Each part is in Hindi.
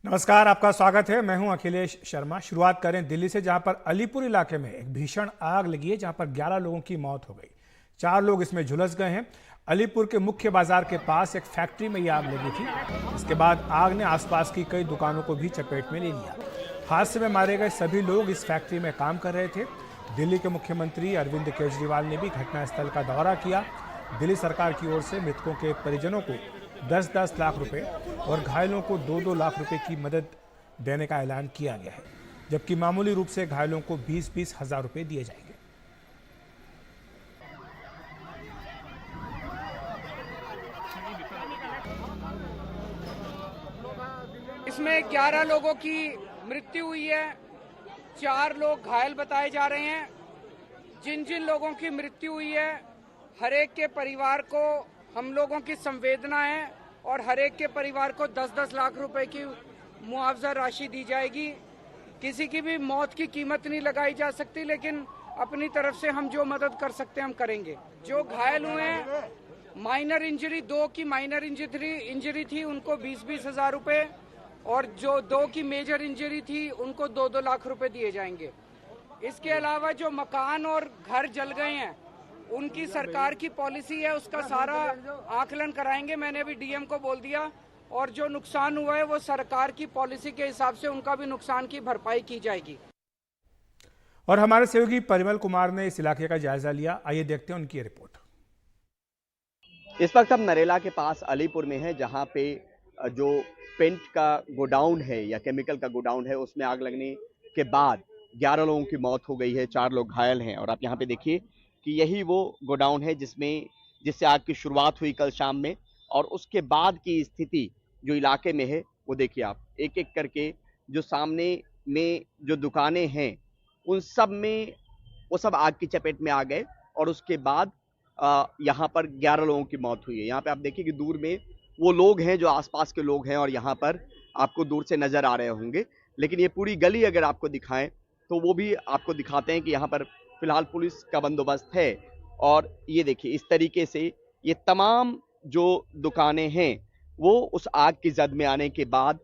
नमस्कार, आपका स्वागत है। मैं हूं अखिलेश शर्मा। शुरुआत करें दिल्ली से, जहां पर अलीपुर इलाके में एक भीषण आग लगी है, जहां पर 11 लोगों की मौत हो गई। 4 लोग इसमें झुलस गए हैं। अलीपुर के मुख्य बाजार के पास एक फैक्ट्री में यह आग लगी थी। इसके बाद आग ने आसपास की कई दुकानों को भी चपेट में ले लिया। हादसे में मारे गए सभी लोग इस फैक्ट्री में काम कर रहे थे। दिल्ली के मुख्यमंत्री अरविंद केजरीवाल ने भी घटनास्थल का दौरा किया। दिल्ली सरकार की ओर से मृतकों के परिजनों को 10-10 लाख रुपए और घायलों को 2-2 लाख रुपए की मदद देने का ऐलान किया गया है, जबकि मामूली रूप से घायलों को 20-20 हजार रुपए दिए जाएंगे। इसमें 11 लोगों की मृत्यु हुई है, 4 लोग घायल बताए जा रहे हैं। जिन जिन लोगों की मृत्यु हुई है, हर एक के परिवार को हम लोगों की संवेदना है और हर एक के परिवार को 10-10 लाख रुपए की मुआवजा राशि दी जाएगी। किसी की भी मौत की कीमत नहीं लगाई जा सकती, लेकिन अपनी तरफ से हम जो मदद कर सकते हैं हम करेंगे। जो घायल हुए हैं, माइनर इंजरी 2 की माइनर इंजरी थी, उनको 20-20 हजार रुपए, और जो 2 की मेजर इंजरी थी उनको 2-2 लाख रुपए दिए जाएंगे। इसके अलावा जो मकान और घर जल गए हैं, उनकी सरकार की पॉलिसी है, उसका सारा आकलन कराएंगे। मैंने अभी डीएम को बोल दिया, और जो नुकसान हुआ है वो सरकार की पॉलिसी के हिसाब से उनका भी नुकसान की भरपाई की जाएगी। और हमारे सहयोगी परिमल कुमार ने इस इलाके का जायजा लिया। आइए देखते हैं उनकी रिपोर्ट। इस वक्त हम नरेला के पास अलीपुर में है, जहां पे जो पेंट का गोडाउन है या केमिकल का गोडाउन है, उसमें आग लगने के बाद 11 लोगों की मौत हो गई है, 4 लोग घायल हैं। और आप यहाँ पे देखिए कि यही वो गोडाउन है जिससे आग की शुरुआत हुई कल शाम में, और उसके बाद की स्थिति जो इलाके में है वो देखिए आप। एक एक करके जो सामने में जो दुकानें हैं, उन सब में वो सब आग की चपेट में आ गए। और उसके बाद यहाँ पर 11 लोगों की मौत हुई है। यहाँ पे आप देखिए कि दूर में वो लोग हैं जो आसपास के लोग हैं, और यहाँ पर आपको दूर से नजर आ रहे होंगे। लेकिन ये पूरी गली अगर आपको दिखाएं तो वो भी आपको दिखाते हैं कि यहाँ पर फिलहाल पुलिस का बंदोबस्त है। और ये देखिए इस तरीके से ये तमाम जो दुकानें हैं वो उस आग की जद में आने के बाद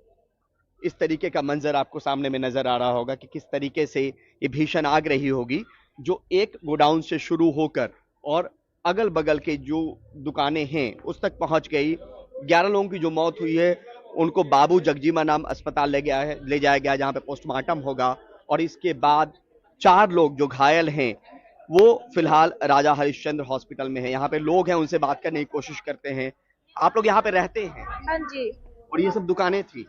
इस तरीके का मंजर आपको सामने में नजर आ रहा होगा कि किस तरीके से ये भीषण आग रही होगी, जो एक गोडाउन से शुरू होकर और अगल बगल के जो दुकानें हैं उस तक पहुंच गई। 11 लोगों की जो मौत हुई है उनको बाबू जगजीवन राम अस्पताल ले जाया गया, जहां पे पोस्टमार्टम होगा। और इसके बाद 4 लोग जो घायल हैं वो फिलहाल राजा हरिश्चंद्र हॉस्पिटल में है। यहाँ पे लोग हैं, उनसे बात करने की कोशिश करते हैं। आप लोग यहाँ पे रहते हैं? हाँ जी। और ये सब दुकानें थी?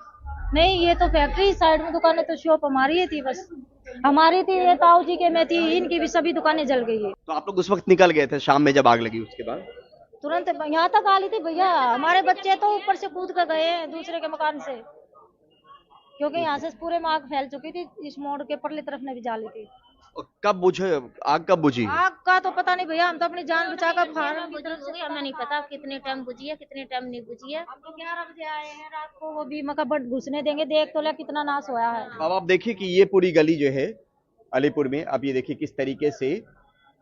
नहीं, ये तो फैक्ट्री साइड में दुकानें, तो शॉप हमारी ही थी, बस हमारी थी। ये ताऊ जी के में थी, इनकी भी सभी दुकानें जल गई है। तो आप लोग उस वक्त निकल गए थे शाम में जब आग लगी? उसके बाद तुरंत यहाँ तक आ ली थी भैया। हमारे बच्चे तो ऊपर से कूद कर गए हैं दूसरे के मकान से, क्योंकि यहाँ से पूरे में आग फैल चुकी थी। इस मोड़ के परली तरफ ने भी जाली थी। कब बुझे आग? कब बुझी आग का तो पता नहीं भैया, हम तो अपनी जान बचाकर फार्म की तरफ से। हमें नहीं पता कितने टाइम बुझी है कितने टाइम नहीं बुझी है। हम तो 11 बजे आए हैं रात को, वो भी मका बट घुसने देंगे। देख तो ले कितना नाश होया है। अब आप देखिए कि ये पूरी गली जो है अलीपुर में, अब ये देखिए किस तरीके से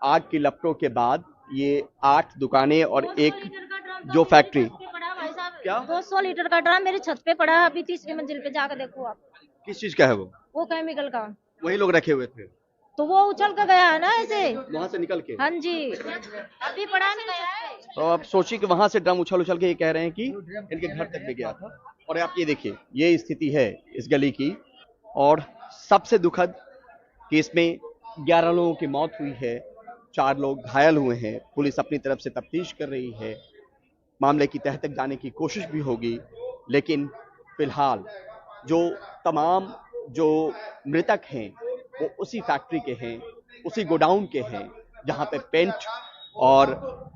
आग की लपटों के बाद ये 8 दुकानें और एक जो फैक्ट्री। क्या 200 लीटर का ड्रम मेरी छत पे पड़ा है, अभी 3री मंजिल पे जाकर देखो आप। किस चीज का है वो केमिकल का। वही लोग रखे हुए थे तो वो उछल कर गया है ना ऐसे, वहां से निकल के? हाँ जी, अभी पड़ा नहीं गया है। तो आप सोचिए कि वहां से ड्रम उछल उछल के ये कह रहे हैं कि इनके घर तक भी गया था। और आप ये देखिए ये स्थिति है इस गली की। और सबसे दुखद कि इसमें 11 लोगों की मौत हुई है, 4 लोग घायल हुए हैं। पुलिस अपनी तरफ से तफ्तीश कर रही है, मामले की तह तक जाने की कोशिश भी होगी। लेकिन फिलहाल जो तमाम जो मृतक हैं वो उसी फैक्ट्री के हैं, उसी गोडाउन के हैं जहां पे पेंट और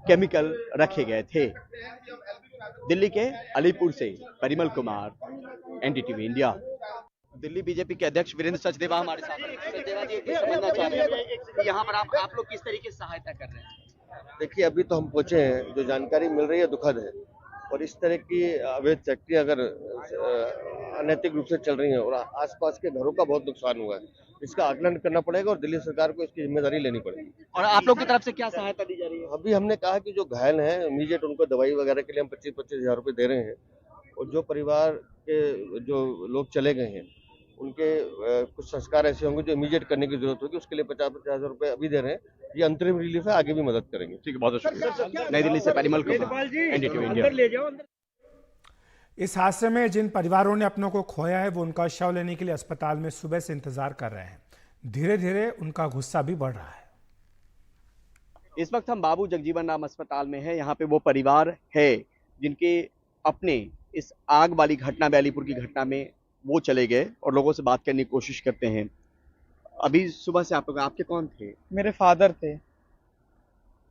केमिकल रखे गए थे। दिल्ली के अलीपुर से Parimal Kumar, NDTV India. Delhi BJP के अध्यक्ष वीरेंद्र सचदेवा हमारे साथ हैं। सचदेवा जी, समझना चाह रहे हैं कि यहाँ पर आप लोग किस तरीके से सहायता कर रहे हैं? देखिए अभी तो हम पहुंचे हैं, जो जानकारी मिल रही है दुखद है। और इस तरह की अवैध फैक्ट्री अगर अनैतिक रूप से चल रही है और आसपास के घरों का बहुत नुकसान हुआ है, इसका आकलन करना पड़ेगा और दिल्ली सरकार को इसकी जिम्मेदारी लेनी पड़ेगी। और आप लोग की तरफ से क्या सहायता दी जा रही है? अभी हमने कहा कि जो घायल हैं इमीडिएट उनको दवाई वगैरह के लिए हम 25-25 हजार रुपए दे रहे हैं। और जो परिवार के जो लोग चले गए हैं उनके कुछ संस्कार ऐसे होंगे जो इमीडिएट करने की जरूरत होगी, उसके लिए 50-50 हज़ार रुपए अभी दे रहे हैं। ये अंतरिम रिलीफ है, आगे भी मदद करेंगे। ठीक है, बहुत बहुत शुक्रिया। नई दिल्ली से परिमल कुमार, NDTV इंडिया। इस हादसे में जिन परिवारों ने अपनों को खोया है वो उनका शव लेने के लिए अस्पताल में सुबह से इंतजार कर रहे हैं। धीरे धीरे उनका गुस्सा भी बढ़ रहा है। इस वक्त हम बाबू जगजीवन राम अस्पताल में हैं। यहाँ पे वो परिवार है जिनके अपने इस आग वाली घटना में, अलीपुर की घटना में वो चले गए और लोगों से बात करने की कोशिश करते हैं। अभी सुबह से आपके कौन थे? मेरे फादर थे।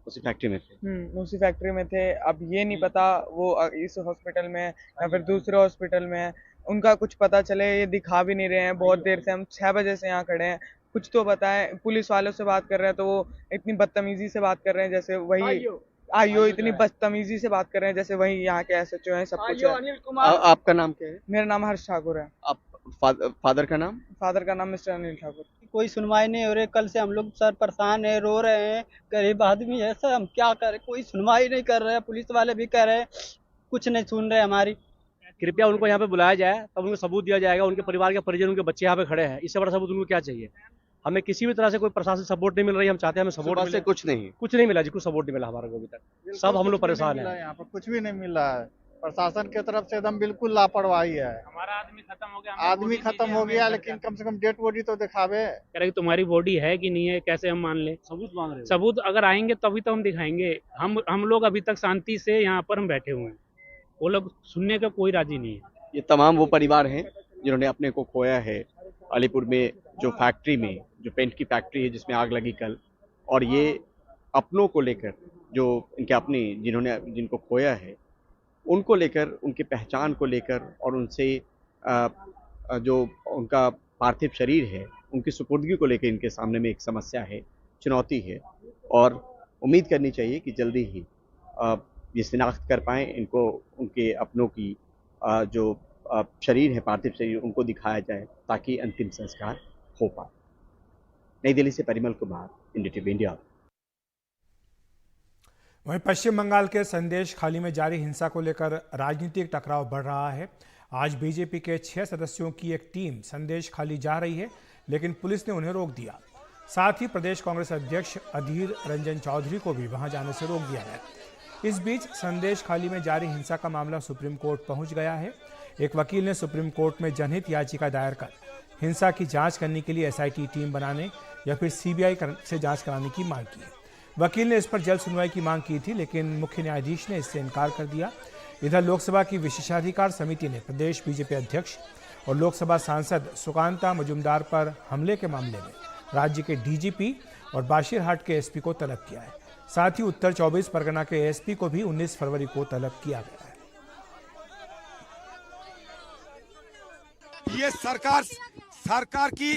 उसी फैक्ट्री में थे? उसी फैक्ट्री में थे। अब ये नहीं पता वो इस हॉस्पिटल में है या फिर दूसरे हॉस्पिटल में है, उनका कुछ पता चले। ये दिखा भी नहीं रहे हैं। बहुत देर से हम 6 बजे से यहाँ खड़े हैं, कुछ तो बताएं। पुलिस वालों से बात कर रहे हैं तो वो इतनी बदतमीजी से बात कर रहे हैं जैसे वही आईओ इतनी बदतमीजी से बात कर रहे हैं जैसे वही यहाँ के SHO हैं, सब कुछ है। आपका नाम क्या है? मेरा नाम हर्ष ठाकुर है। आप फादर का नाम? फादर का नाम मिस्टर अनिल ठाकुर। कोई सुनवाई नहीं हो रही। कल से हम लोग सर परेशान है, रो रहे हैं। गरीब आदमी है सर, हम क्या करें? कोई सुनवाई नहीं कर रहे हैं। पुलिस वाले भी कह रहे हैं, कुछ नहीं सुन रहे हमारी। कृपया उनको यहाँ पे बुलाया जाए, तब उनको सबूत दिया जाएगा। उनके परिवार के परिजन, उनके बच्चे यहाँ पे खड़े हैं, इससे बड़ा सबूत उनको क्या चाहिए? हमें किसी भी तरह से कोई प्रशासन सपोर्ट नहीं मिल रही। हम चाहते हैं हमें सपोर्ट मिले। कुछ नहीं मिला जी, कुछ सपोर्ट नहीं मिला हमारे को अभी तक। सब हम लोग परेशान हैं। यहाँ पर कुछ भी नहीं मिल रहा है। प्रशासन की तरफ से एकदम बिल्कुल लापरवाही है। हमारा आदमी खत्म हो गया। आदमी खत्म हो गया, लेकिन कम से कम डेड बॉडी तो दिखावे। कह रहे तुम्हारी बॉडी है कि नहीं है, कैसे हम मान ले? सबूत मांग रहे हैं। सबूत अगर आएंगे तभी तो हम दिखाएंगे। हम लोग अभी तक शांति से यहाँ पर हम बैठे हुए हैं, वो लोग सुनने का कोई राजी नहीं है। ये तमाम वो परिवार हैं जिन्होंने अपने को खोया है अलीपुर में, जो फैक्ट्री में, जो पेंट की फैक्ट्री है जिसमें आग लगी कल। और ये अपनों को लेकर, जो इनके अपने जिनको खोया है उनको लेकर, उनकी पहचान को लेकर और उनसे जो उनका पार्थिव शरीर है उनकी सुपुर्दगी को लेकर इनके सामने में एक समस्या है, चुनौती है। और उम्मीद करनी चाहिए कि जल्दी ही ये शिनाख्त कर पाएँ इनको, उनके अपनों की जो शरीर है, पार्थिव शरीर, उनको दिखाया जाए ताकि अंतिम संस्कार हो पाए। नई दिल्ली से परिमल कुमार, NDTV इंडिया। वहीं पश्चिम बंगाल के संदेश खाली में जारी हिंसा को लेकर राजनीतिक टकराव बढ़ रहा है। आज बीजेपी के 6 सदस्यों की एक टीम संदेश खाली जा रही है, लेकिन पुलिस ने उन्हें रोक दिया। साथ ही प्रदेश कांग्रेस अध्यक्ष अधीर रंजन चौधरी को भी वहां जाने से रोक दिया गया। इस बीच संदेश खाली में जारी हिंसा का मामला सुप्रीम कोर्ट पहुंच गया है। एक वकील ने सुप्रीम कोर्ट में जनहित याचिका दायर कर हिंसा की जांच करने के लिए SIT टीम बनाने या फिर CBI से जांच कराने की मांग की है। वकील ने इस पर जल्द सुनवाई की मांग की थी, लेकिन मुख्य न्यायाधीश ने इससे इनकार कर दिया। इधर लोकसभा की विशेषाधिकार समिति ने प्रदेश बीजेपी अध्यक्ष और लोकसभा सांसद सुकांता मजुमदार पर हमले के मामले में राज्य के DGP और बाशिरहाट के SP को तलब किया है। साथ ही उत्तर 24 परगना के ASP को भी 19 फरवरी को तलब किया गया है। ये सरकार की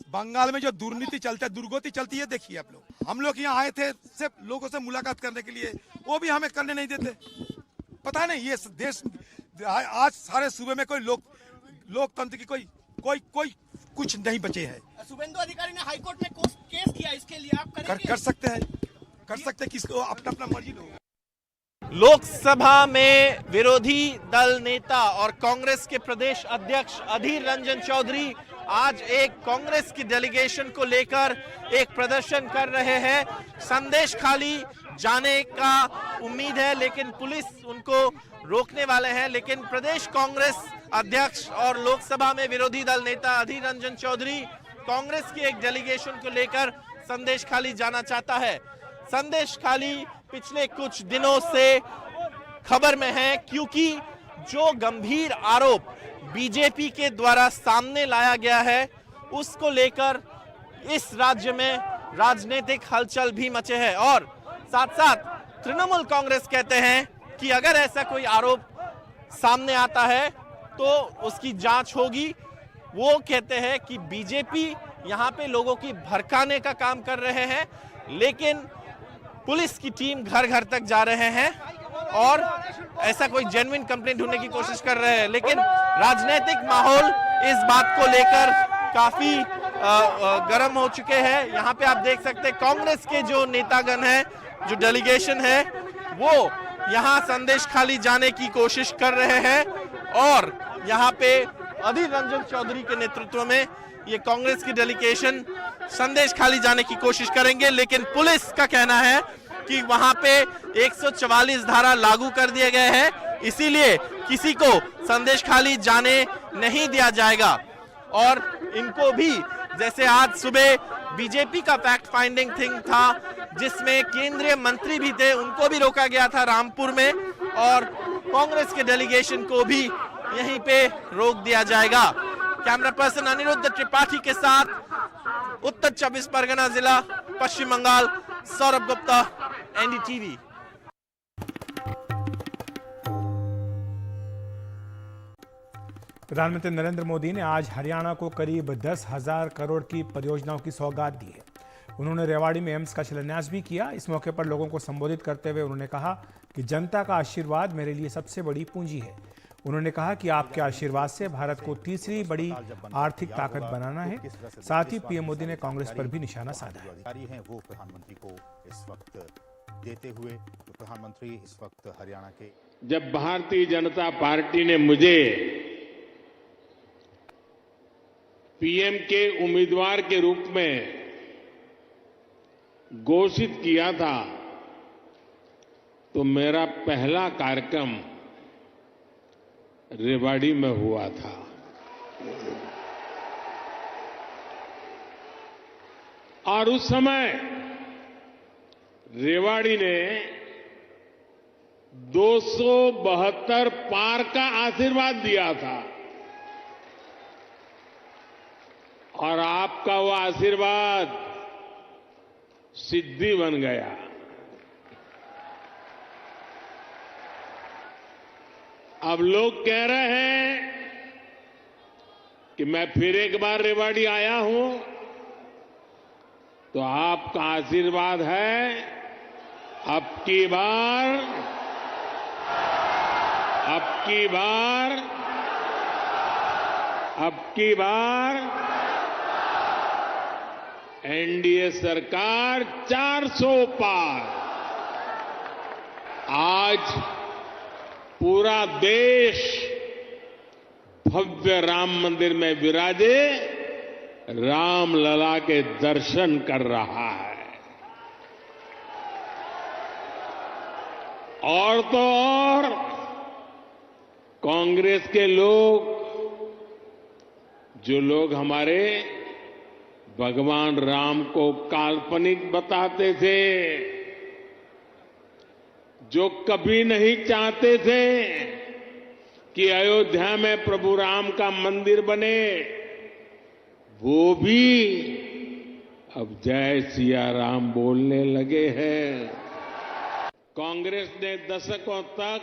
बंगाल में जो दुर्नीति चलता है, दुर्गति चलती है, देखिए आप लोग। हम लोग यहाँ आए थे सिर्फ लोगों से मुलाकात करने के लिए, वो भी हमें करने नहीं देते। पता नहीं ये देश आज सारे सूबे में कोई लोकतंत्र की कोई कुछ नहीं बचे हैं। शुभेंदु अधिकारी ने हाईकोर्ट में केस किया, इसके लिए आप कर सकते हैं किसको अपना मर्जी लोग। लोकसभा में विरोधी दल नेता और कांग्रेस के प्रदेश अध्यक्ष अधीर रंजन चौधरी आज एक कांग्रेस की डेलीगेशन को लेकर एक प्रदर्शन कर रहे हैं। संदेश खाली जाने का उम्मीद है, लेकिन पुलिस उनको रोकने वाले हैं। लेकिन प्रदेश कांग्रेस अध्यक्ष और लोकसभा में विरोधी दल नेता अधीर रंजन चौधरी कांग्रेस की एक डेलीगेशन को लेकर संदेश खाली जाना चाहता है। संदेश खाली पिछले कुछ दिनों से खबर में है, क्योंकि जो गंभीर आरोप बीजेपी के द्वारा सामने लाया गया है उसको लेकर इस राज्य में राजनीतिक हलचल भी मचे हैं। और साथ साथ तृणमूल कांग्रेस कहते हैं कि अगर ऐसा कोई आरोप सामने आता है तो उसकी जांच होगी। वो कहते हैं कि बीजेपी यहाँ पे लोगों की भड़काने का काम कर रहे हैं, लेकिन पुलिस की टीम घर घर तक जा रहे हैं और ऐसा कोई जेन्युइन कंप्लेंट ढूंढने की कोशिश कर रहे हैं। लेकिन राजनीतिक माहौल इस बात को लेकर काफी गर्म हो चुके हैं। यहाँ पे आप देख सकते हैं कांग्रेस के जो नेतागण हैं, जो डेलीगेशन है, वो यहां संदेश खाली जाने की कोशिश कर रहे हैं और यहां पे अधीर रंजन चौधरी के नेतृत्व में ये कांग्रेस की डेलीगेशन संदेश खाली जाने की कोशिश करेंगे, लेकिन पुलिस का कहना है कि वहां पे 144 धारा लागू कर दिए गए हैं, इसीलिए किसी को संदेश खाली जाने नहीं दिया जाएगा। और इनको भी, जैसे आज सुबह बीजेपी का फैक्ट फाइंडिंग थिंग था जिसमें केंद्रीय मंत्री भी थे, उनको भी रोका गया था रामपुर में, और कांग्रेस के डेलीगेशन को भी यहीं पे रोक दिया जाएगा। कैमरा पर्सन अनिरुद्ध त्रिपाठी के साथ उत्तर 24 परगना जिला पश्चिम बंगाल, सौरभ गुप्ता, एनडीटीवी। प्रधानमंत्री नरेंद्र मोदी ने आज हरियाणा को करीब 10,000 करोड़ की परियोजनाओं की सौगात दी है। उन्होंने रेवाड़ी में एम्स का शिलान्यास भी किया। इस मौके पर लोगों को संबोधित करते हुए उन्होंने कहा कि जनता का आशीर्वाद मेरे लिए सबसे बड़ी पूंजी है। उन्होंने कहा कि आपके आशीर्वाद से भारत को तीसरी बड़ी आर्थिक ताकत बनाना है। साथ ही पीएम मोदी ने कांग्रेस पर भी निशाना साधा है। वो प्रधानमंत्री को इस वक्त देते हुए, तो प्रधानमंत्री इस वक्त हरियाणा के, जब भारतीय जनता पार्टी ने मुझे पीएम के उम्मीदवार के रूप में घोषित किया था, तो मेरा पहला कार्यक्रम रेवाड़ी में हुआ था। और उस समय रेवाड़ी ने 272 पार का आशीर्वाद दिया था, और आपका वो आशीर्वाद सिद्धि बन गया। अब लोग कह रहे हैं कि मैं फिर एक बार रेवाड़ी आया हूं, तो आपका आशीर्वाद है अब की बार एनडीए सरकार 400 पार। आज पूरा देश भव्य राम मंदिर में विराजे रामलला के दर्शन कर रहा है। और तो और कांग्रेस के लोग, जो लोग हमारे भगवान राम को काल्पनिक बताते थे, जो कभी नहीं चाहते थे कि अयोध्या में प्रभु राम का मंदिर बने, वो भी अब जय सिया राम बोलने लगे हैं। कांग्रेस ने दशकों तक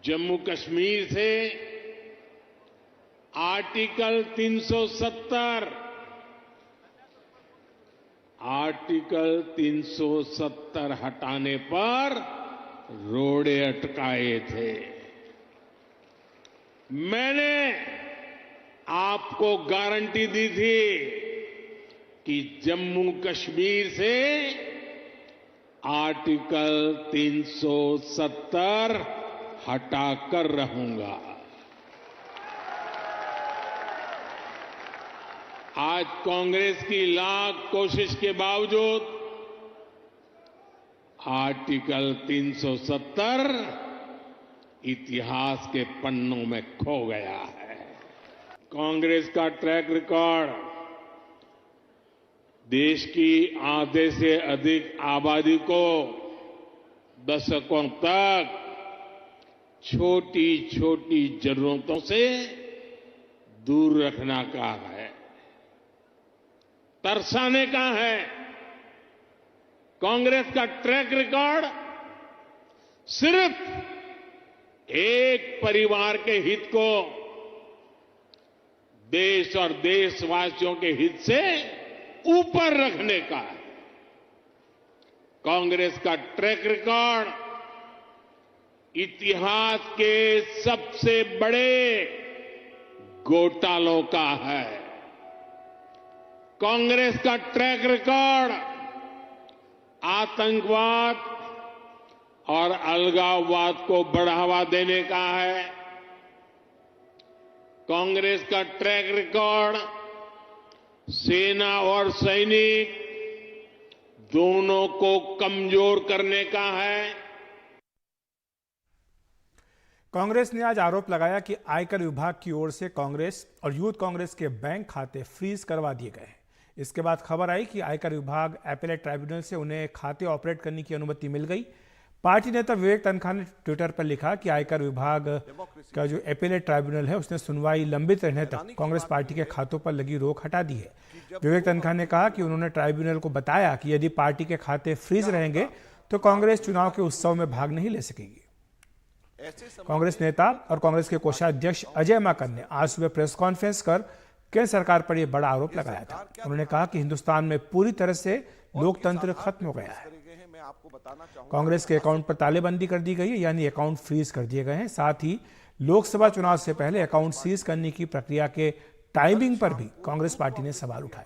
जम्मू कश्मीर से आर्टिकल 370 हटाने पर रोड़े अटकाए थे। मैंने आपको गारंटी दी थी कि जम्मू कश्मीर से आर्टिकल 370 हटाकर रहूंगा। आज कांग्रेस की लाख कोशिश के बावजूद आर्टिकल 370 इतिहास के पन्नों में खो गया है। कांग्रेस का ट्रैक रिकॉर्ड देश की आधे से अधिक आबादी को दशकों तक छोटी छोटी जरूरतों से दूर रखना का है, तरसाने का है। कांग्रेस का ट्रैक रिकॉर्ड सिर्फ एक परिवार के हित को देश और देशवासियों के हित से ऊपर रखने का है। कांग्रेस का ट्रैक रिकॉर्ड इतिहास के सबसे बड़े घोटालों का है। कांग्रेस का ट्रैक रिकॉर्ड आतंकवाद, और अलगाववाद को बढ़ावा देने का है। कांग्रेस का ट्रैक रिकॉर्ड सेना और सैनिक दोनों को कमजोर करने का है। कांग्रेस ने आज आरोप लगाया कि आयकर विभाग की ओर से कांग्रेस और यूथ कांग्रेस के बैंक खाते फ्रीज करवा दिए गए हैं। इसके बाद खबर आई कि आयकर विभाग एपेलेट ट्राइब्यूनल से उन्हें खाते ऑपरेट करने की अनुमति मिल गई। पार्टी नेता विवेक तनखा ने ट्विटर पर लिखा कि आयकर विभाग का जो एपेलेट ट्राइब्यूनल है उसने सुनवाई लंबित रहने तक कांग्रेस पार्टी के खातों पर लगी रोक हटा दी है। विवेक तनखा ने कहा कि उन्होंने ट्राइब्यूनल को बताया कि यदि पार्टी के खाते फ्रीज रहेंगे तो कांग्रेस चुनाव के उत्सव में भाग नहीं ले सकेगी। कांग्रेस नेता और कांग्रेस के कोषाध्यक्ष अजय माकन ने आज सुबह प्रेस कॉन्फ्रेंस कर केंद्र सरकार पर यह बड़ा आरोप लगाया था। उन्होंने कहा कि हिंदुस्तान में पूरी तरह से लोकतंत्र खत्म हो गया है। कांग्रेस के अकाउंट पर तालेबंदी कर दी गई है, यानी अकाउंट फ्रीज कर दिए गए हैं। साथ ही लोकसभा चुनाव से पहले अकाउंट सीज करने की प्रक्रिया के टाइमिंग पर भी कांग्रेस पार्टी ने सवाल उठाए।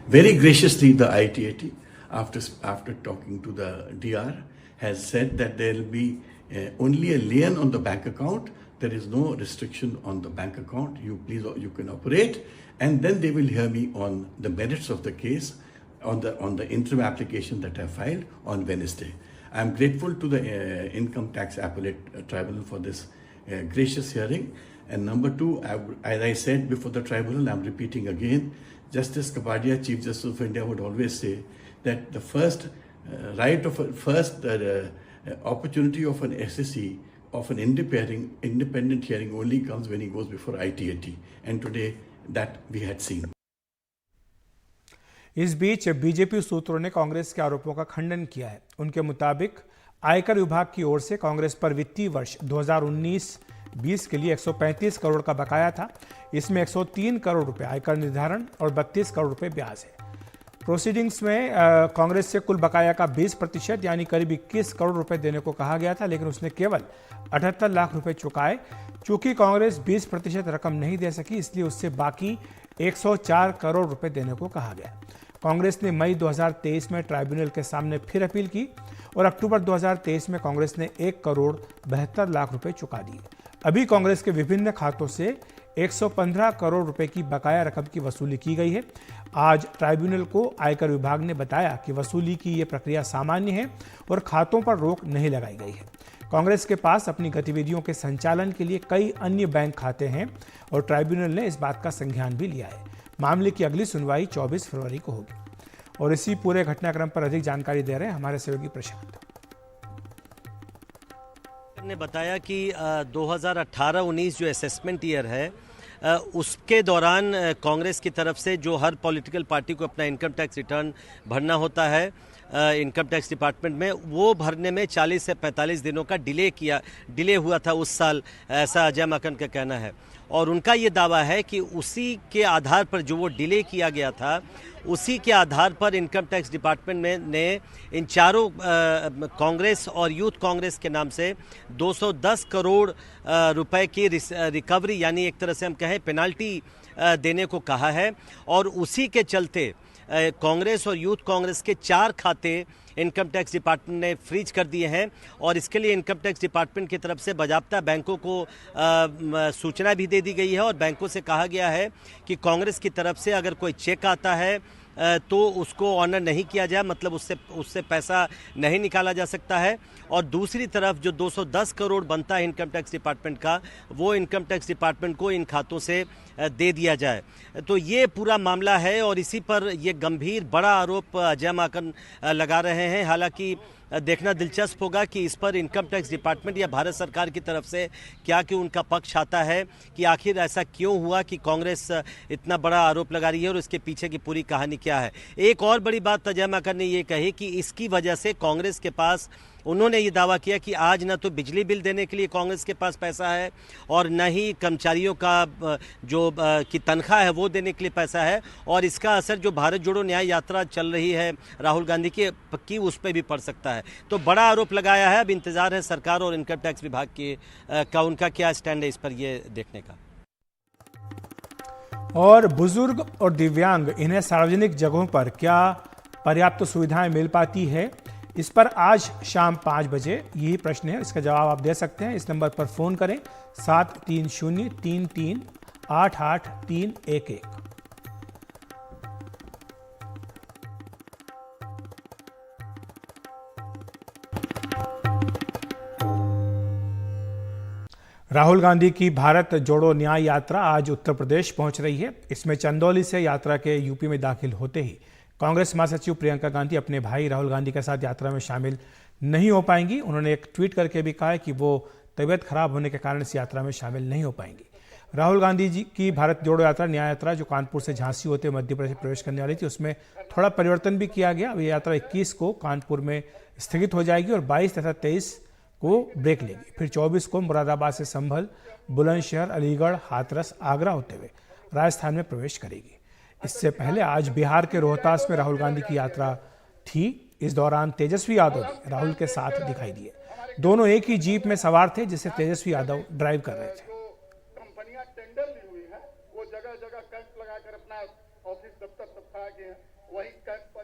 Very graciously, the ITAT, after talking to the DR, has said that there will be only a lien on the bank account. There is no restriction on the bank account. You can operate, and then they will hear me on the merits of the case on the interim application that I filed on Wednesday. I am grateful to the Income Tax Appellate Tribunal for this gracious hearing. And number two, as I said before the tribunal, I am repeating again, Justice Kapadia, Chief Justice of India, would always say that the first opportunity of an SSC, of an independent hearing only comes when he goes before ITAT. And today that we had seen. इस बीच बीजेपी सूत्रों ने कांग्रेस के आरोपों का खंडन किया है। उनके मुताबिक आयकर विभाग की ओर से कांग्रेस पर वित्तीय वर्ष 2019-20 के लिए 135 करोड़ का बकाया था। इसमें 103 करोड़ रुपए आयकर निर्धारण और 32 करोड़ रुपए ब्याज है। प्रोसीडिंग्स में कांग्रेस से कुल बकाया का 20% यानी करीब 21 करोड़ रुपए देने को कहा गया था, लेकिन उसने केवल 78 लाख रुपए चुकाए। चूंकि कांग्रेस 20% रकम नहीं दे सकी, इसलिए उससे बाकी 104 करोड़ रुपए देने को कहा गया। कांग्रेस ने मई 2023 में ट्राइब्यूनल के सामने फिर अपील की और अक्टूबर 2023 में कांग्रेस ने 1 करोड़ 72 लाख रुपए चुका दिए। अभी कांग्रेस के विभिन्न खातों से 115 करोड़ रुपए की बकाया रकम की वसूली की गई है। आज ट्राइब्यूनल को आयकर विभाग ने बताया कि वसूली की यह प्रक्रिया सामान्य है और खातों पर रोक नहीं लगाई गई है। कांग्रेस के पास अपनी गतिविधियों के संचालन के लिए कई अन्य बैंक खाते हैं और ट्राइब्यूनल ने इस बात का संज्ञान भी लिया है। मामले की अगली सुनवाई 24 फरवरी को होगी। और इसी पूरे घटनाक्रम पर अधिक जानकारी दे रहे हैं हमारे सहयोगी प्रशांत। ने बताया कि 2018-19 जो असेसमेंट ईयर है उसके दौरान कांग्रेस की तरफ से जो हर पॉलिटिकल पार्टी को अपना इनकम टैक्स रिटर्न भरना होता है इनकम टैक्स डिपार्टमेंट में, वो भरने में 40 से 45 दिनों का डिले हुआ था उस साल, ऐसा अजय माकन का कहना है। और उनका ये दावा है कि उसी के आधार पर जो वो डिले किया गया था, उसी के आधार पर इनकम टैक्स डिपार्टमेंट ने इन चारों कांग्रेस और यूथ कांग्रेस के नाम से 210 करोड़ रुपए की रिकवरी, यानी एक तरह से हम कहें पेनाल्टी देने को कहा है। और उसी के चलते कांग्रेस और यूथ कांग्रेस के 4 खाते इनकम टैक्स डिपार्टमेंट ने फ्रीज कर दिए हैं और इसके लिए इनकम टैक्स डिपार्टमेंट की तरफ से बाकायदा बैंकों को सूचना भी दे दी गई है और बैंकों से कहा गया है कि कांग्रेस की तरफ से अगर कोई चेक आता है तो उसको ऑनर नहीं किया जाए, मतलब उससे पैसा नहीं निकाला जा सकता है। और दूसरी तरफ जो 210 करोड़ बनता है इनकम टैक्स डिपार्टमेंट का, वो इनकम टैक्स डिपार्टमेंट को इन खातों से दे दिया जाए। तो ये पूरा मामला है और इसी पर ये गंभीर बड़ा आरोप अजय माकन लगा रहे हैं। हालांकि देखना दिलचस्प होगा कि इस पर इनकम टैक्स डिपार्टमेंट या भारत सरकार की तरफ से क्या कि उनका पक्ष आता है कि आखिर ऐसा क्यों हुआ कि कांग्रेस इतना बड़ा आरोप लगा रही है और इसके पीछे की पूरी कहानी क्या है। एक और बड़ी बात अजय माकन ने ये कही कि इसकी वजह से कांग्रेस के पास, उन्होंने ये दावा किया कि आज न तो बिजली बिल देने के लिए कांग्रेस के पास पैसा है और न ही कर्मचारियों का जो की तनख्वाह है वो देने के लिए पैसा है, और इसका असर जो भारत जोड़ो न्याय यात्रा चल रही है राहुल गांधी की उस पर भी पड़ सकता है। तो बड़ा आरोप लगाया है। अब इंतजार है सरकार और इनकम टैक्स विभाग का उनका क्या स्टैंड है इस पर ये देखने का। और बुजुर्ग और दिव्यांग, इन्हें सार्वजनिक जगहों पर क्या पर्याप्त सुविधाएं मिल पाती है? इस पर आज शाम 5 बजे यही प्रश्न है, इसका जवाब आप दे सकते हैं। इस नंबर पर फोन करें 7303388311। राहुल गांधी की भारत जोड़ो न्याय यात्रा आज उत्तर प्रदेश पहुंच रही है। इसमें चंदौली से यात्रा के यूपी में दाखिल होते ही कांग्रेस महासचिव प्रियंका गांधी अपने भाई राहुल गांधी के साथ यात्रा में शामिल नहीं हो पाएंगी। उन्होंने एक ट्वीट करके भी कहा है कि वो तबीयत खराब होने के कारण इस यात्रा में शामिल नहीं हो पाएंगी। राहुल गांधी जी की भारत जोड़ो यात्रा न्याय यात्रा जो कानपुर से झांसी होते मध्य प्रदेश प्रवेश करने वाली थी, उसमें थोड़ा परिवर्तन भी किया गया। अब ये यात्रा 21 को कानपुर में स्थगित हो जाएगी और 22 तथा 23 को ब्रेक लेगी। फिर 24 को मुरादाबाद से संभल, बुलंदशहर, अलीगढ़, हाथरस, आगरा होते हुए राजस्थान में प्रवेश करेगी। इससे पहले आज बिहार के रोहतास में राहुल गांधी की यात्रा थी। इस दौरान तेजस्वी यादव भी राहुल के साथ दिखाई दिए। दोनों एक ही जीप में सवार थे जिसे तेजस्वी यादव ड्राइव कर रहे थे। कंपनियां टेंडर ली हुई है, वो जगह जगह कैंप लगाकर अपना ऑफिस दफ्तर सब खड़ा किए हैं, वही कैंप पर।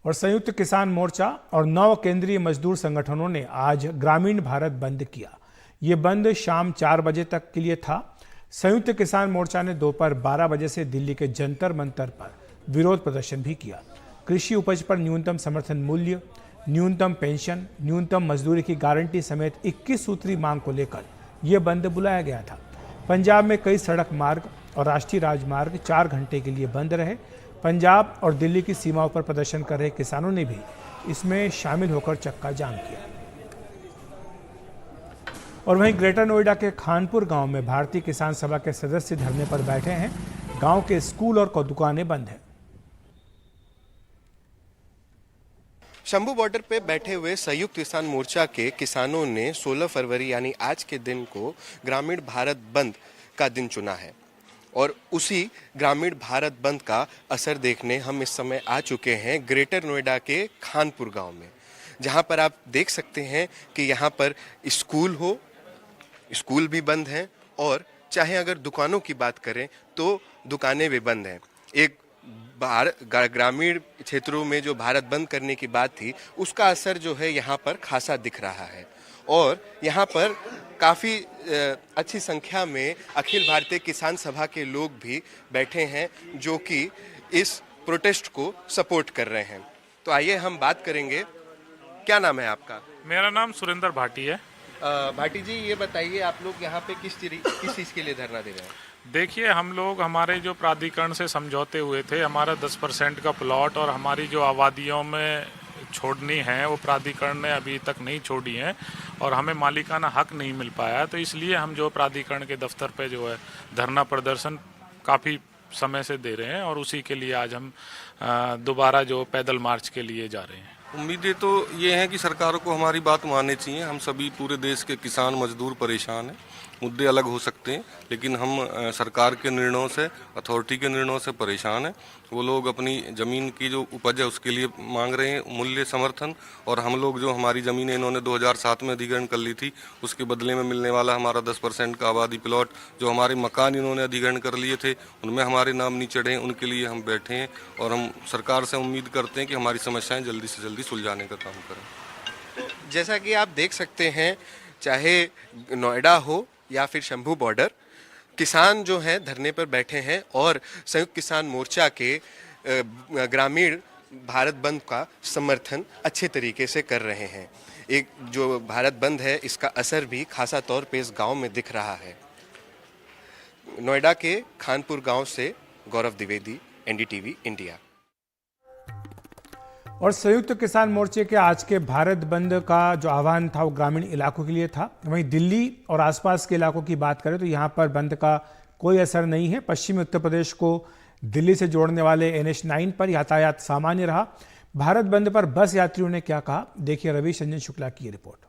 और संयुक्त किसान मोर्चा और 9 केंद्रीय मजदूर संगठनों ने आज ग्रामीण भारत बंद किया। ये बंद शाम 4 बजे तक के लिए था। संयुक्त किसान मोर्चा ने दोपहर 12 बजे से दिल्ली के जंतर मंतर पर विरोध प्रदर्शन भी किया। कृषि उपज पर न्यूनतम समर्थन मूल्य, न्यूनतम पेंशन, न्यूनतम मजदूरी की गारंटी समेत 21 सूत्री मांग को लेकर यह बंद बुलाया गया था। पंजाब में कई सड़क मार्ग और राष्ट्रीय राजमार्ग 4 घंटे के लिए बंद रहे। पंजाब और दिल्ली की सीमाओं पर प्रदर्शन कर रहे किसानों ने भी इसमें शामिल होकर चक्का जाम किया। और वहीं ग्रेटर नोएडा के खानपुर गांव में भारतीय किसान सभा के सदस्य धरने पर बैठे हैं। गांव के स्कूल और दुकानें बंद हैं। शंभू बॉर्डर पे बैठे हुए संयुक्त किसान मोर्चा के किसानों ने 16 फरवरी यानी आज के दिन को ग्रामीण भारत बंद का दिन चुना है और उसी ग्रामीण भारत बंद का असर देखने हम इस समय आ चुके हैं ग्रेटर नोएडा के खानपुर गांव में, जहां पर आप देख सकते हैं कि यहां पर स्कूल भी बंद हैं और चाहे अगर दुकानों की बात करें तो दुकानें भी बंद हैं। एक ग्रामीण क्षेत्रों में जो भारत बंद करने की बात थी उसका असर जो है यहाँ पर खासा दिख रहा है और यहाँ पर काफ़ी अच्छी संख्या में अखिल भारतीय किसान सभा के लोग भी बैठे हैं जो कि इस प्रोटेस्ट को सपोर्ट कर रहे हैं। तो आइए हम बात करेंगे। क्या नाम है आपका? मेरा नाम सुरेंद्र भाटी है। भाटी जी, ये बताइए आप लोग यहाँ पे किस चीज़ के लिए धरना दे रहे हैं? देखिए, हम लोग हमारे जो प्राधिकरण से समझौते हुए थे, हमारा 10% का प्लॉट और हमारी जो आबादियों में छोड़नी है वो प्राधिकरण ने अभी तक नहीं छोड़ी है और हमें मालिकाना हक नहीं मिल पाया। तो इसलिए हम जो प्राधिकरण के दफ्तर पे जो है धरना प्रदर्शन काफ़ी समय से दे रहे हैं और उसी के लिए आज हम दोबारा जो पैदल मार्च के लिए जा रहे हैं। उम्मीदें तो ये हैं कि सरकार को हमारी बात माननी चाहिए। हम सभी पूरे देश के किसान मजदूर परेशान हैं। मुद्दे अलग हो सकते हैं लेकिन हम सरकार के निर्णयों से, अथॉरिटी के निर्णयों से परेशान हैं। वो लोग अपनी ज़मीन की जो उपज है उसके लिए मांग रहे हैं मूल्य समर्थन और हम लोग जो हमारी ज़मीनें इन्होंने 2007 में अधिग्रहण कर ली थी उसके बदले में मिलने वाला हमारा 10% का आबादी प्लॉट, जो हमारे मकान इन्होंने अधिग्रहण कर लिए थे उनमें हमारे नाम नहीं चढ़े हैं, उनके लिए हम बैठे हैं और हम सरकार से उम्मीद करते हैं कि हमारी समस्याएँ जल्दी से जल्दी सुलझाने का काम करें। जैसा कि आप देख सकते हैं, चाहे नोएडा हो या फिर शंभू बॉर्डर, किसान जो हैं धरने पर बैठे हैं और संयुक्त किसान मोर्चा के ग्रामीण भारत बंद का समर्थन अच्छे तरीके से कर रहे हैं। एक जो भारत बंद है इसका असर भी खासा तौर पे इस गांव में दिख रहा है। नोएडा के खानपुर गांव से गौरव द्विवेदी, एनडीटीवी इंडिया। और संयुक्त किसान मोर्चे के आज के भारत बंद का जो आह्वान था वो ग्रामीण इलाकों के लिए था। वहीं दिल्ली और आसपास के इलाकों की बात करें तो यहाँ पर बंद का कोई असर नहीं है। पश्चिमी उत्तर प्रदेश को दिल्ली से जोड़ने वाले NH9 पर यातायात सामान्य रहा। भारत बंद पर बस यात्रियों ने क्या कहा, देखिए रवि रंजन शुक्ला की रिपोर्ट।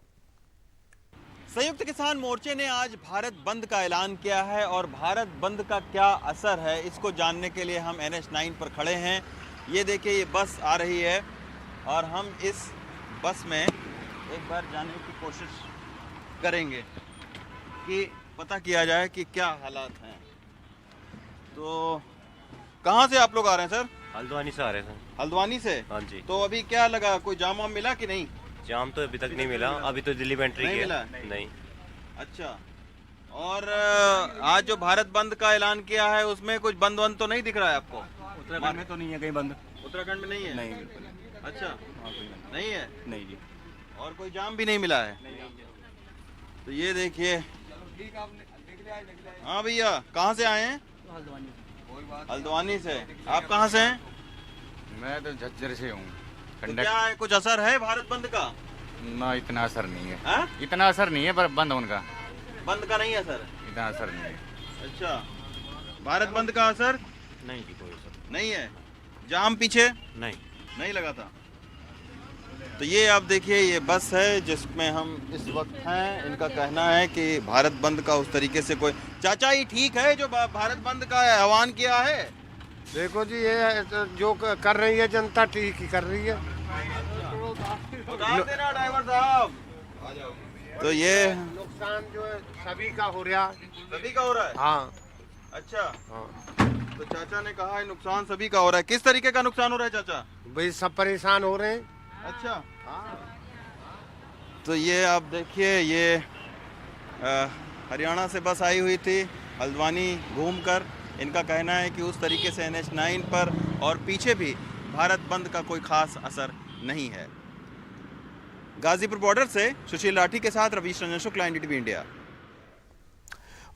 संयुक्त किसान मोर्चे ने आज भारत बंद का ऐलान किया है और भारत बंद का क्या असर है इसको जानने के लिए हम NH9 पर खड़े हैं। ये देखिए, ये बस आ रही है और हम इस बस में एक बार जाने की कोशिश करेंगे कि पता किया जाए कि क्या हालात हैं। तो कहाँ से आप लोग आ रहे हैं सर? हल्द्वानी से आ रहे हैं। हल्द्वानी से? हाँ जी। तो अभी क्या लगा, कोई जाम वाम मिला कि नहीं? जाम तो अभी तक नहीं मिला, अभी तो दिल्ली में एंट्री नहीं किया। मिला? नहीं। अच्छा, और आज जो भारत बंद का ऐलान किया है उसमें कुछ बंद वंद तो नहीं दिख रहा है आपको? उत्तराखंड में तो नहीं है कहीं बंद। उत्तराखंड में नहीं है? नहीं, बिल्कुल अच्छा, नहीं है? नहीं जी। और कोई जाम भी नहीं मिला है? तो ये देखिए। हाँ भैया, कहाँ से आए हैं? हल्द्वानी से। आप कहाँ से हैं? मैं तो झज्जर से हूँ। तो क्या है, कुछ असर है भारत बंद का? ना, इतना असर नहीं है। हा? इतना असर नहीं है, पर बंद उनका बंद का नहीं असर? इतना असर नहीं है। अच्छा, भारत बंद का असर नहीं जी, कोई असर नहीं है। जाम पीछे नहीं लगा था। तो ये आप देखिए, ये बस है जिसमें हम इस वक्त हैं। इनका कहना है कि भारत बंद का उस तरीके से कोई, चाचा ये ठीक है जो भारत बंद का आह्वान किया है? देखो जी, ये जो कर रही है जनता ठीक ही कर रही है। उतार देना ड्राइवर साहब। तो ये नुकसान जो है सभी का हो रहा है। सभी का हो रहा है? हाँ। अच्छा, तो चाचा ने कहा है नुकसान सभी का हो रहा है। किस तरीके का नुकसान हो रहा है चाचा? भाई सब परेशान हो रहे हैं। अच्छा, तो ये आप देखिए, ये हरियाणा से बस आई हुई थी हल्द्वानी घूमकर। इनका कहना है कि उस तरीके से NH9 पर और पीछे भी भारत बंद का कोई खास असर नहीं है। गाजीपुर बॉर्डर से सुशील राठी के साथ रवीश रंजन शुक्ला, NDTV इंडिया।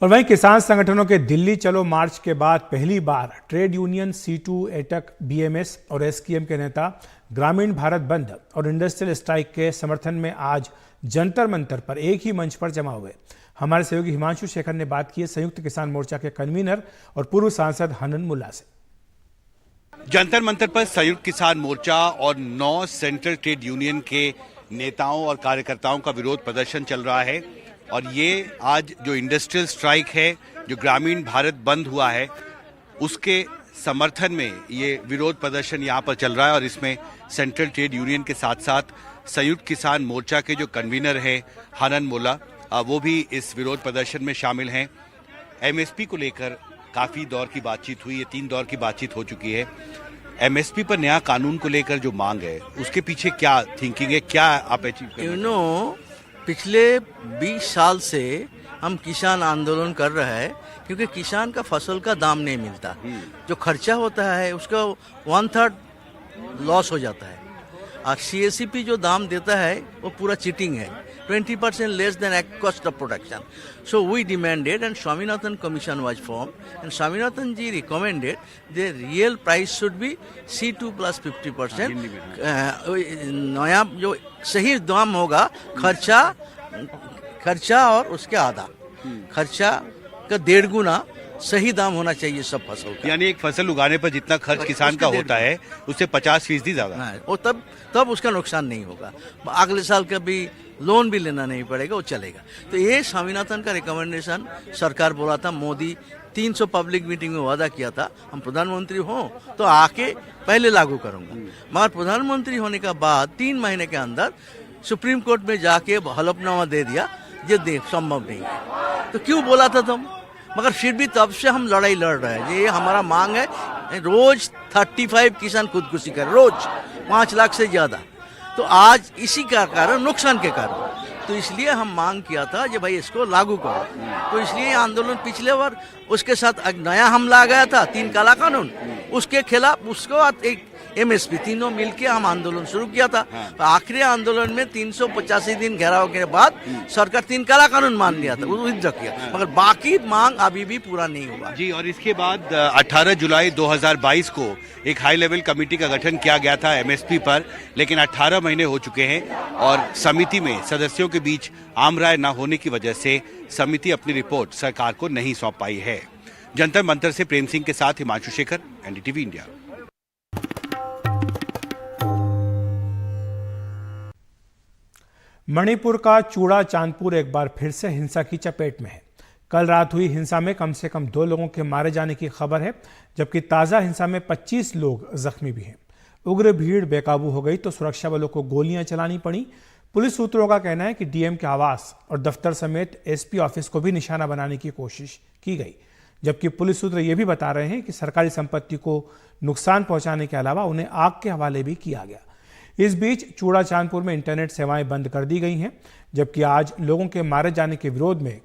और वहीं किसान संगठनों के दिल्ली चलो मार्च के बाद पहली बार trade union C2, AITUC, BMS और SKM के नेता ग्रामीण भारत बंद और इंडस्ट्रियल स्ट्राइक के समर्थन में आज जंतर मंतर पर एक ही मंच पर जमा हुए। हमारे सहयोगी हिमांशु शेखर ने बात की है संयुक्त किसान मोर्चा के कन्वीनर और पूर्व सांसद हनन मुल्ला से। जंतर मंतर पर संयुक्त किसान मोर्चा और 9 सेंट्रल ट्रेड यूनियन के नेताओं और कार्यकर्ताओं का विरोध प्रदर्शन चल रहा है। और ये आज जो इंडस्ट्रियल स्ट्राइक है, जो ग्रामीण भारत बंद हुआ है, उसके समर्थन में ये विरोध प्रदर्शन यहाँ पर चल रहा है। और इसमें सेंट्रल ट्रेड यूनियन के साथ साथ संयुक्त किसान मोर्चा के जो कन्वीनर हैं हनन मुल्ला, वो भी इस विरोध प्रदर्शन में शामिल हैं। MSP को लेकर काफ़ी दौर की बातचीत हुई है, 3 दौर की बातचीत हो चुकी है। MSP पर नया कानून को लेकर जो मांग है, उसके पीछे क्या थिंकिंग है, क्या आप अचीव करना? पिछले 20 साल से हम किसान आंदोलन कर रहे हैं, क्योंकि किसान का फसल का दाम नहीं मिलता। जो खर्चा होता है उसका 1/3 लॉस हो जाता है। और CACP जो दाम देता है वो पूरा चीटिंग है, 20% less than cost of production. So we demanded, and Swaminathan Commission was formed, and Swaminathan ji recommended the real price should be C2 plus 50%. नया जो सही दाम होगा, खर्चा और उसके आधा, खर्चा का 1.5 गुना सही दाम होना चाहिए सब फसल का। यानी एक फसल उगाने पर जितना खर्च किसान का होता है उससे 50% ज्यादा, और तब उसका नुकसान नहीं होगा। अगले साल का भी लोन भी लेना नहीं पड़ेगा, वो चलेगा। तो ये स्वामीनाथन का रिकमेंडेशन सरकार बोला था, मोदी 300 पब्लिक मीटिंग में वादा किया था, हम प्रधानमंत्री हों तो आके पहले लागू करूंगा। मगर प्रधानमंत्री होने के बाद 3 महीने के अंदर सुप्रीम कोर्ट में जाके हलफनामा दे दिया, ये संभव नहीं है। तो क्यों बोला था तुम? मगर फिर भी तब से हम लड़ाई लड़ रहे हैं। ये हमारा मांग है, रोज 35 किसान खुदकुशी कर, रोज 5 लाख से ज्यादा। तो आज इसी का कारण, नुकसान के कारण, तो इसलिए हम मांग किया था कि भाई इसको लागू करो। तो इसलिए आंदोलन पिछले बार उसके साथ एक नया हमला आ गया था, 3 काला कानून, उसके खिलाफ उसको एक MSP, तीनों मिलके हम आंदोलन शुरू किया था। तो आखिरी आंदोलन में 385 दिन घेराव के बाद सरकार 3 काला कानून मान लिया था, विड्रॉ किया, मगर बाकी मांग अभी भी पूरा नहीं हुआ जी। और इसके बाद 18 जुलाई 2022 को एक हाई लेवल कमेटी का गठन किया गया था MSP पर, लेकिन 18 महीने हो चुके हैं और समिति में सदस्यों के बीच आम राय न होने की वजह से समिति अपनी रिपोर्ट सरकार को नहीं सौंप पाई है। जंतर मंतर से प्रेम सिंह के साथ हिमांशु शेखर, NDTV इंडिया। मणिपुर का चूड़ा चांदपुर एक बार फिर से हिंसा की चपेट में है। कल रात हुई हिंसा में कम से कम 2 लोगों के मारे जाने की खबर है, जबकि ताज़ा हिंसा में 25 लोग जख्मी भी हैं। उग्र भीड़ बेकाबू हो गई तो सुरक्षा बलों को गोलियां चलानी पड़ी। पुलिस सूत्रों का कहना है कि DM के आवास और दफ्तर समेत SP ऑफिस को भी निशाना बनाने की कोशिश की गई। जबकि पुलिस सूत्र ये भी बता रहे हैं कि सरकारी संपत्ति को नुकसान पहुंचाने के अलावा उन्हें आग के हवाले भी किया गया। इस बीच चूड़ा चांदपुर में इंटरनेट सेवाएं बंद कर दी गई हैं, जबकि आज लोगों के मारे जाने के विरोध में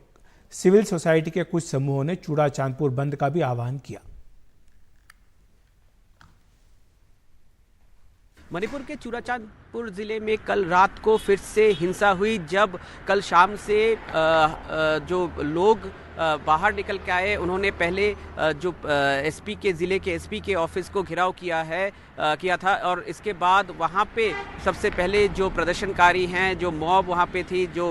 सिविल सोसाइटी के कुछ समूहों ने चूड़ा चांदपुर बंद का भी आह्वान किया। मणिपुर के चूड़ाचांदपुर जिले में कल रात को फिर से हिंसा हुई, जब कल शाम से जो लोग बाहर निकल के आए, उन्होंने पहले जो एसपी के ज़िले के एसपी के ऑफिस को घिराव किया था और इसके बाद वहाँ पे सबसे पहले जो प्रदर्शनकारी हैं, जो मॉब वहाँ पे थी, जो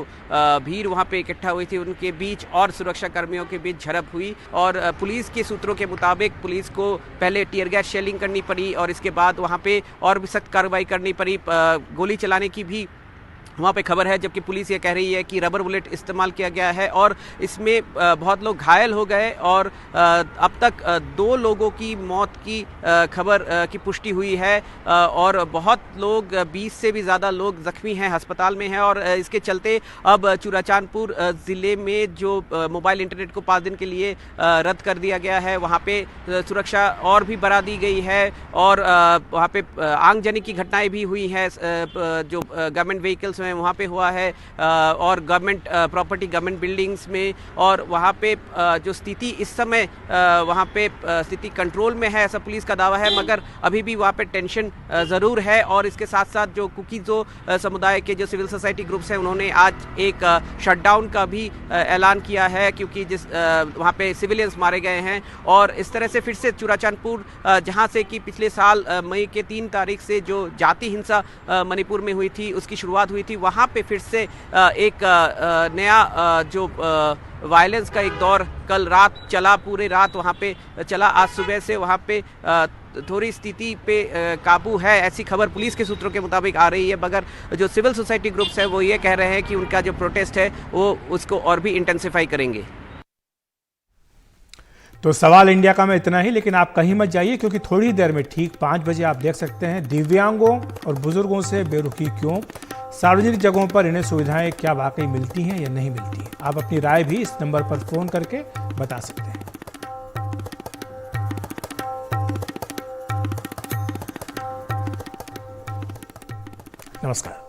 भीड़ वहाँ पे इकट्ठा हुई थी, उनके बीच और सुरक्षा कर्मियों के बीच झड़प हुई और पुलिस के सूत्रों के मुताबिक पुलिस को पहले टीयर गैस शेलिंग करनी पड़ी और इसके बाद वहाँ पे और भी सख्त कार्रवाई करनी पड़ी, गोली चलाने की भी वहाँ पे खबर है। जबकि पुलिस ये कह रही है कि रबर बुलेट इस्तेमाल किया गया है और इसमें बहुत लोग घायल हो गए और अब तक 2 लोगों की मौत की खबर की पुष्टि हुई है और बहुत लोग 20 से भी ज़्यादा लोग जख्मी हैं, अस्पताल में हैं और इसके चलते अब चूड़ाचांदपुर ज़िले में जो मोबाइल इंटरनेट को 5 दिन के लिए रद्द कर दिया गया है, वहाँ पे सुरक्षा और भी बढ़ा दी गई है और वहाँ पे आगजनी की घटनाएँ भी हुई हैं, जो गवर्नमेंट व्हीकल्स में वहाँ पे हुआ है और गवर्नमेंट प्रॉपर्टी, गवर्नमेंट बिल्डिंग्स में, और वहाँ पे जो स्थिति इस समय वहाँ पे स्थिति कंट्रोल में है, ऐसा पुलिस का दावा है, मगर अभी भी वहाँ पे टेंशन ज़रूर है। और इसके साथ साथ जो कुकीज़ो समुदाय के जो सिविल सोसाइटी ग्रुप्स हैं, उन्होंने आज एक शटडाउन का भी ऐलान किया है, क्योंकि जिस वहाँ पे सिविलियंस मारे गए हैं और इस तरह से फिर से चूड़ाचांदपुर, जहाँ से कि पिछले साल मई के 3 तारीख से जो जाति हिंसा मणिपुर में हुई थी, उसकी शुरुआत हुई थी, वहाँ पे फिर से एक नया जो वायलेंस का एक दौर कल रात चला, पूरे रात वहाँ पे चला। आज सुबह से वहाँ पे थोड़ी स्थिति पे काबू है, ऐसी खबर पुलिस के सूत्रों के मुताबिक आ रही है, मगर जो सिविल सोसाइटी ग्रुप्स हैं वो ये कह रहे हैं कि उनका जो प्रोटेस्ट है वो उसको और भी इंटेंसिफाई करेंगे। तो सवाल इंडिया का में इतना ही, लेकिन आप कहीं मत जाइए, क्योंकि थोड़ी देर में ठीक 5 बजे आप देख सकते हैं दिव्यांगों और बुजुर्गों से बेरुखी क्यों, सार्वजनिक जगहों पर इन्हें सुविधाएं क्या वाकई मिलती हैं या नहीं मिलती हैं। आप अपनी राय भी इस नंबर पर फोन करके बता सकते हैं। नमस्कार।